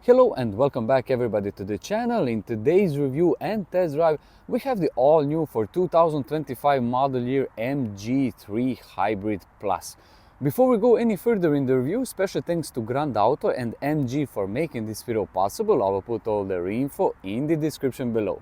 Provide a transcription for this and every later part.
Hello and welcome back everybody to the channel. In today's review and test drive we have the all new for 2025 model year MG3 Hybrid Plus. Before we go any further in the review, special thanks to Grand Auto and MG for making this video possible. I will put all their info in the description below.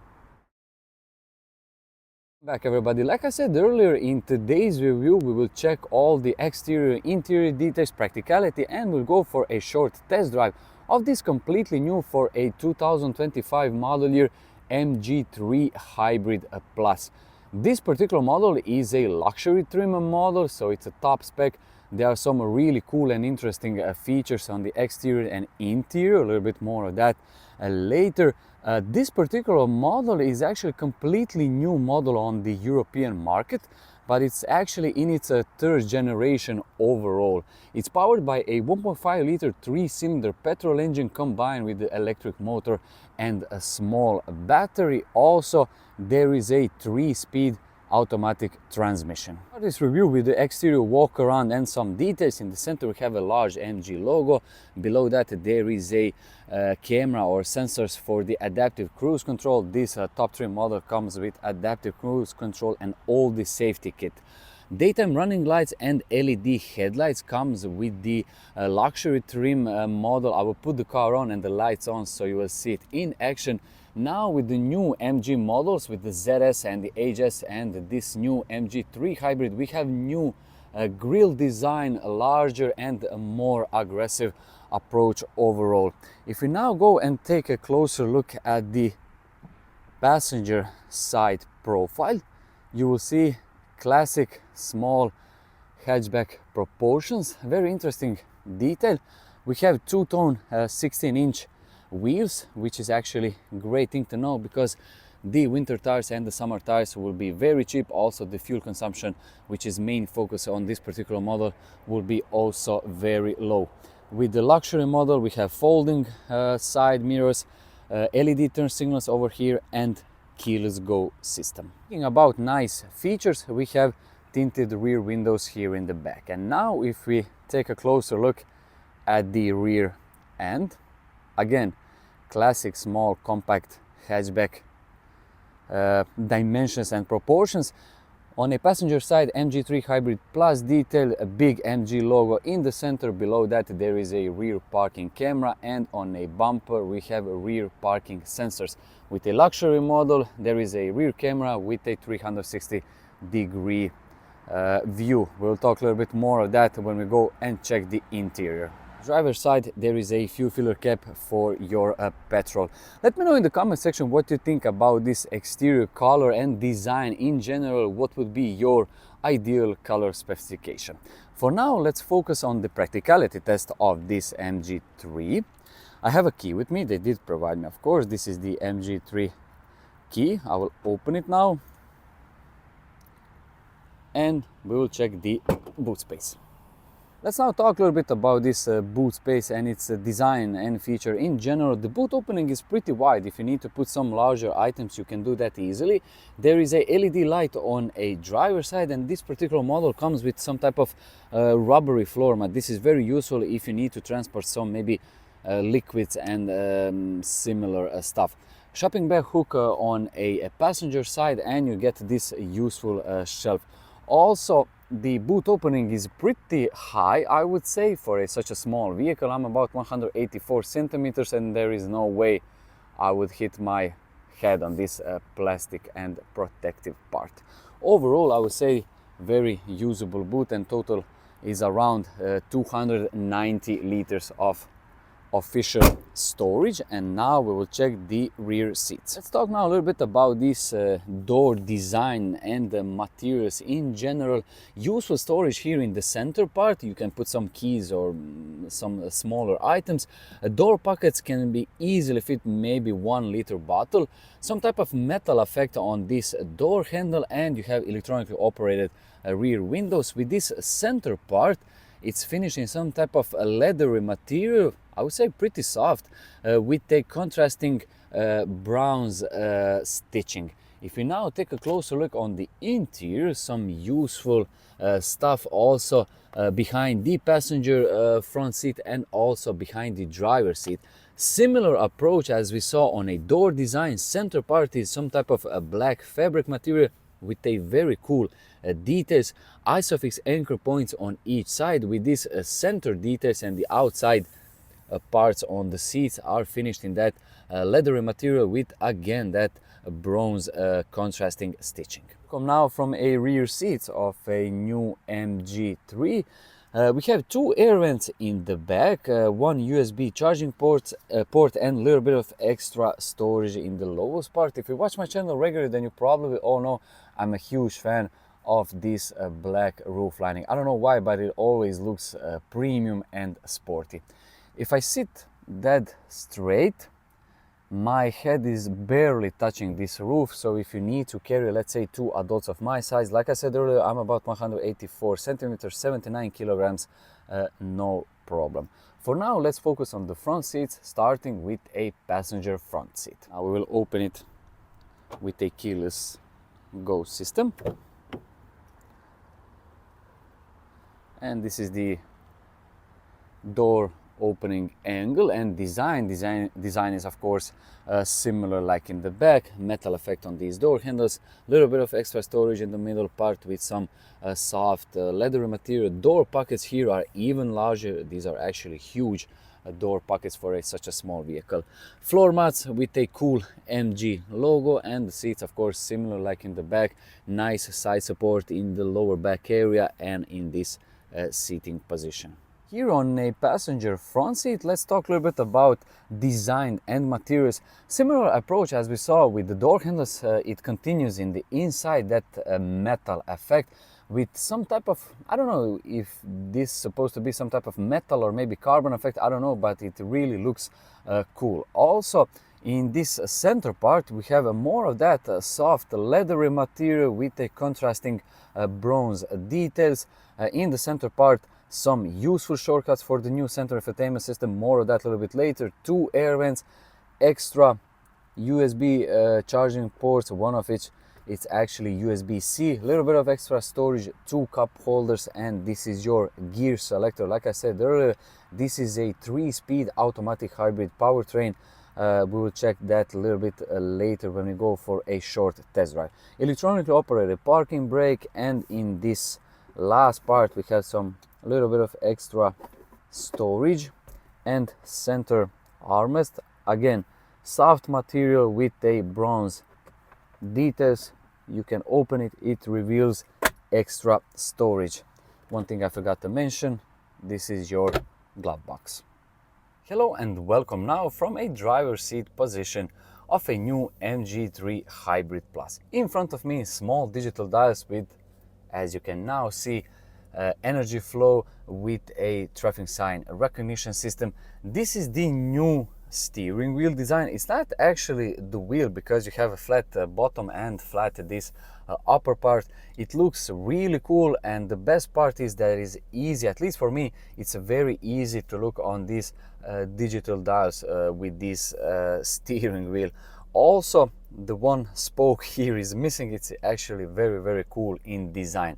Back everybody, like I said earlier, in today's review we will check all the exterior interior details, practicality, and we'll go for a short test drive of this completely new for a 2025 model year MG3 Hybrid Plus. This particular model is a luxury trim model, so it's a top spec. There are some really cool and interesting features on the exterior and interior, a little bit more of that later. This particular model is actually a completely new model on the European market, but it's actually in its third generation overall. It's powered by a 1.5 liter 3-cylinder petrol engine combined with the electric motor and a small battery. Also, there is a 3-speed automatic transmission. For this review with the exterior walk around and some details, in the center we have a large MG logo. Below that there is a camera or sensors for the adaptive cruise control. This top trim model comes with adaptive cruise control and all the safety kit. Daytime running lights and LED headlights comes with the luxury trim model. I will put the car on and the lights on so you will see it in action. Now with the new MG models, with the ZS and the HS and this new MG3 Hybrid, we have new grille design, a larger and a more aggressive approach overall. If we now go and take a closer look at the passenger side profile, you will see classic small hatchback proportions. Very interesting detail. We have two-tone 16-inch wheels, which is actually a great thing to know because the winter tires and the summer tires will be very cheap. Also the fuel consumption, which is main focus on this particular model, will be also very low. With the luxury model we have folding side mirrors, LED turn signals over here, and keyless go system. Speaking about nice features, we have tinted rear windows here in the back. And now if we take a closer look at the rear end, again, classic small compact hatchback dimensions and proportions. On a passenger side, MG3 Hybrid Plus detail, a big MG logo in the center. Below that there is a rear parking camera, and on a bumper we have rear parking sensors. With a luxury model there is a rear camera with a 360-degree view. We'll talk a little bit more of that when we go and check the interior. Driver's side there is a fuel filler cap for your petrol. Let me know in the comment section what you think about this exterior color and design in general. What would be your ideal color specification? For now, let's focus on the practicality test of this MG3. I have a key with me. They did provide me, of course. This is the MG3 key. I will open it now and we will check the boot space. Let's now talk a little bit about this boot space and its design and feature. In general, the boot opening is pretty wide. If you need to put some larger items, you can do that easily. There is a LED light on a driver's side, and this particular model comes with some type of rubbery floor mat. This is very useful if you need to transport some maybe liquids and similar stuff. Shopping bag hook on a passenger side, and you get this useful shelf. Also, the boot opening is pretty high, I would say, for such a small vehicle. I'm about 184 centimeters and there is no way I would hit my head on this plastic and protective part. Overall, I would say very usable boot, and total is around 290 liters of official storage. And now we will check the rear seats. Let's talk now a little bit about this door design and the materials in general. Useful storage here in the center part. You can put some keys or some smaller items. Door pockets can be easily fit maybe 1 liter bottle. Some type of metal effect on this door handle, and you have electronically operated rear windows. With this center part, it's finished in some type of leathery material. I would say pretty soft, with a contrasting bronze stitching. If we now take a closer look on the interior, some useful stuff also behind the passenger front seat and also behind the driver's seat. Similar approach as we saw on a door design. Center part is some type of a black fabric material with a very cool details, isofix anchor points on each side with these center details, and the outside parts on the seats are finished in that leathery material with again that bronze contrasting stitching. Come now from a rear seat of a new MG3. We have two air vents in the back, one USB charging port and a little bit of extra storage in the lowest part. If you watch my channel regularly, then you probably all know I'm a huge fan of this black roof lining. I don't know why, but it always looks premium and sporty. If I sit dead straight, my head is barely touching this roof, so if you need to carry, let's say, two adults of my size, like I said earlier, I'm about 184 centimeters, 79 kilograms, no problem. For now, let's focus on the front seats, starting with a passenger front seat. Now we will open it with a keyless go system. And this is the door opening angle and design is of course similar like in the back. Metal effect on these door handles, little bit of extra storage in the middle part with some soft leathery material. Door pockets here are even larger. These are actually huge door pockets for such a small vehicle. Floor mats with a cool MG logo, and the seats of course similar like in the back. Nice side support in the lower back area and in this seating position. Here on a passenger front seat, let's talk a little bit about design and materials. Similar approach as we saw with the door handles, it continues in the inside, that metal effect with some type of, I don't know if this is supposed to be some type of metal or maybe carbon effect, I don't know, but it really looks cool. Also, in this center part, we have more of that soft leathery material with a contrasting bronze details. In the center part, some useful shortcuts for the new center infotainment system, more of that a little bit later. Two air vents, extra USB charging ports, one of which it's actually USB-C, a little bit of extra storage, two cup holders, and this is your gear selector. Like I said earlier, this is a 3-speed automatic hybrid powertrain. We will check that a little bit later when we go for a short test drive. Electronically operated parking brake, and in this last part we have some a little bit of extra storage and center armrest. Again, soft material with a bronze details. You can open it, it reveals extra storage. One thing I forgot to mention, this is your glove box. Hello and welcome now from a driver's seat position of a new MG3 Hybrid Plus. In front of me, small digital dials with, as you can now see, energy flow with a traffic sign recognition system. This is the new steering wheel design. It's not actually the wheel because you have a flat bottom and flat this upper part. It looks really cool, and the best part is that it is easy, at least for me, it's very easy to look on these digital dials with this steering wheel. Also, the one spoke here is missing. It's actually very cool in design.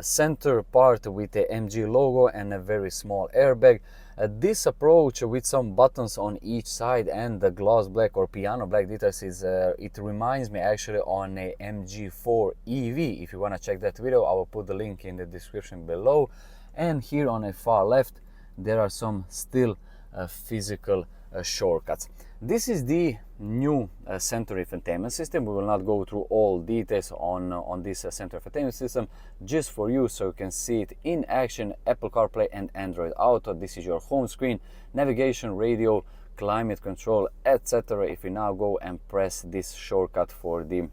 Center part with the MG logo and a very small airbag. This approach with some buttons on each side and the gloss black or piano black details is it reminds me actually on a MG4 EV. If you want to check that video, I will put the link in the description below. And here on a far left there are some still physical shortcuts. This is the new center infotainment system. We will not go through all details on this center infotainment system, just for you so you can see it in action. Apple CarPlay and Android Auto. This is your home screen, navigation, radio, climate control, etc. If we now go and press this shortcut for the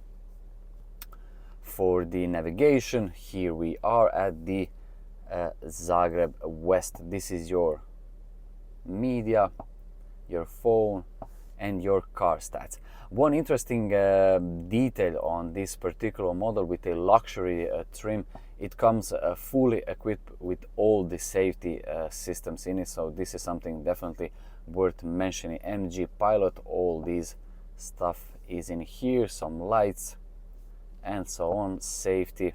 navigation, here we are at the Zagreb West. This is your media, your phone, and your car stats. One interesting detail on this particular model with a luxury trim, it comes fully equipped with all the safety systems in it, so this is something definitely worth mentioning. MG Pilot, all these stuff is in here, some lights and so on, safety,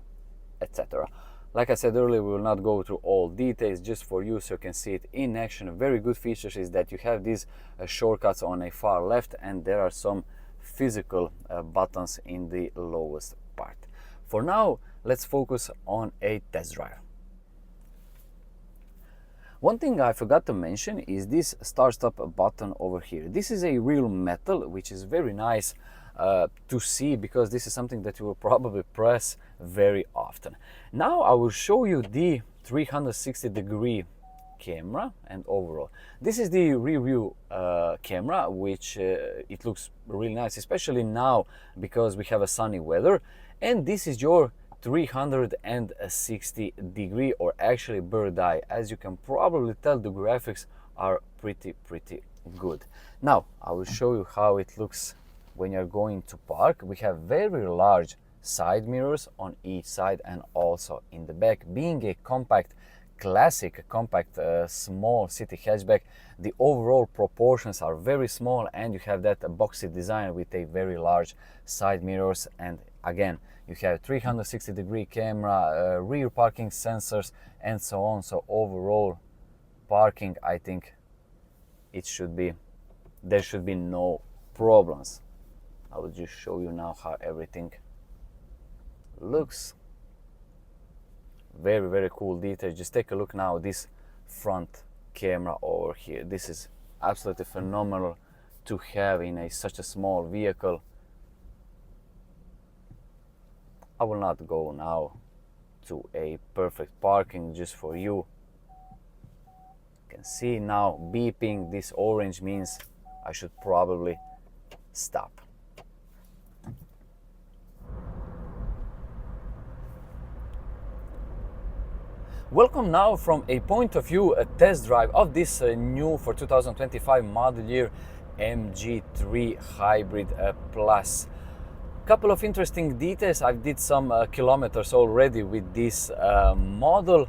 etc. Like I said earlier, we will not go through all details, just for you so you can see it in action. A very good feature is that you have these shortcuts on a far left, and there are some physical buttons in the lowest part. For now, let's focus on a test drive. One thing I forgot to mention is this start-stop button over here. This is a real metal, which is very nice to see, because this is something that you will probably press very often. Now I will show you the 360-degree camera and overall. This is the rear view camera, which it looks really nice, especially now because we have a sunny weather. And this is your 360-degree, or actually bird eye. As you can probably tell, the graphics are pretty good. Now I will show you how it looks when you're going to park. We have very large side mirrors on each side and also in the back. Being a compact, classic compact small city hatchback, the overall proportions are very small, and you have that boxy design with a very large side mirrors. And again, you have 360-degree camera, rear parking sensors, and so on. So overall parking, I think there should be no problems. I will just show you now how everything looks. Very cool detail. Just take a look now, this front camera over here. This is absolutely phenomenal to have in such a small vehicle. I will not go now to a perfect parking just for you. You can see now beeping. This orange means I should probably stop. Welcome now from a point of view, a test drive of this new for 2025 model year MG3 Hybrid Plus. Couple of interesting details. I did some kilometers already with this model.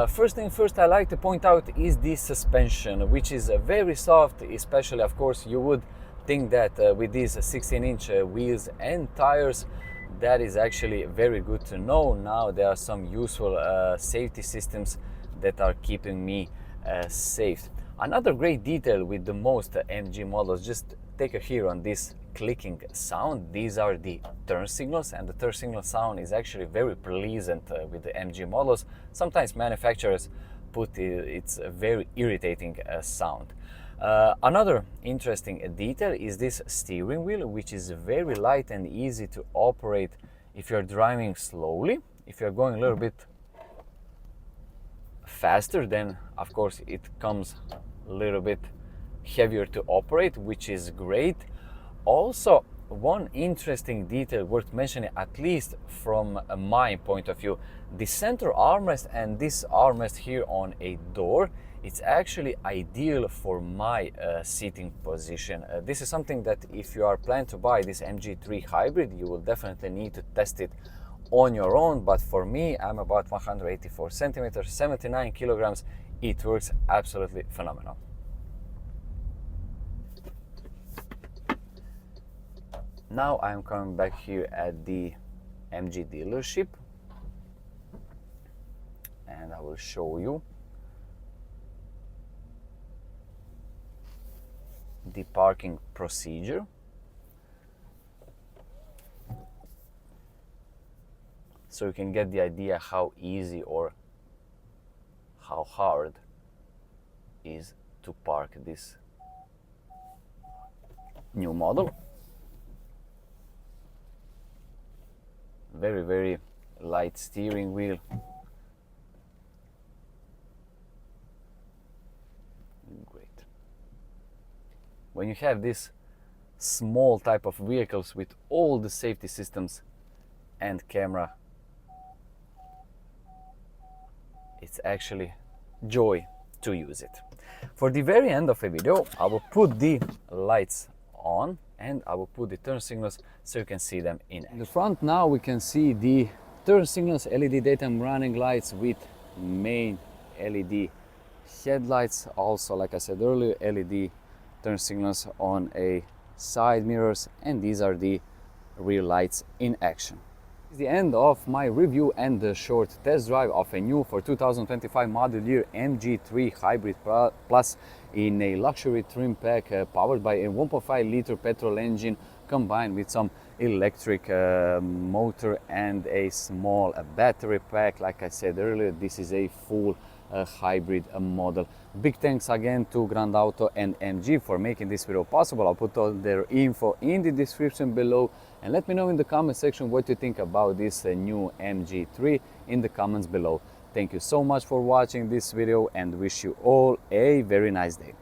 First thing first, I like to point out is the suspension, which is very soft. Especially, of course, you would think that with these 16-inch wheels and tires, that is actually very good to know. Now there are some useful safety systems that are keeping me safe. Another great detail with the most MG models, just take a hear on this clicking sound. These are the turn signals, and the turn signal sound is actually very pleasant with the MG models. Sometimes manufacturers put it's a very irritating sound. Another interesting detail is this steering wheel, which is very light and easy to operate if you're driving slowly. If you're going a little bit faster, then of course it comes a little bit heavier to operate, which is great. Also, one interesting detail worth mentioning, at least from my point of view, the center armrest and this armrest here on a door, it's actually ideal for my seating position. This is something that if you are planning to buy this MG3 Hybrid, you will definitely need to test it on your own. But for me, I'm about 184 centimeters, 79 kilograms. It works absolutely phenomenal. Now I'm coming back here at the MG dealership, and I will show you the parking procedure. So you can get the idea how easy or how hard it is to park this new model. Very light steering wheel. Great. When you have this small type of vehicles with all the safety systems and camera, it's actually joy to use it. For the very end of a video, I will put the lights on and I will put the turn signals so you can see them in action. In the front now we can see the turn signals, LED daytime running lights with main LED headlights. Also, like I said earlier, LED turn signals on a side mirrors, and these are the rear lights in action. This is the end of my review and the short test drive of a new for 2025 model year MG3 Hybrid Plus in a luxury trim pack powered by a 1.5 liter petrol engine combined with some electric motor and a small battery pack. Like I said earlier, this is a full hybrid model. Big thanks again to Grand Auto and MG for making this video possible. I'll put all their info in the description below, and let me know in the comment section what you think about this new MG3 in the comments below. Thank you so much for watching this video and wish you all a very nice day.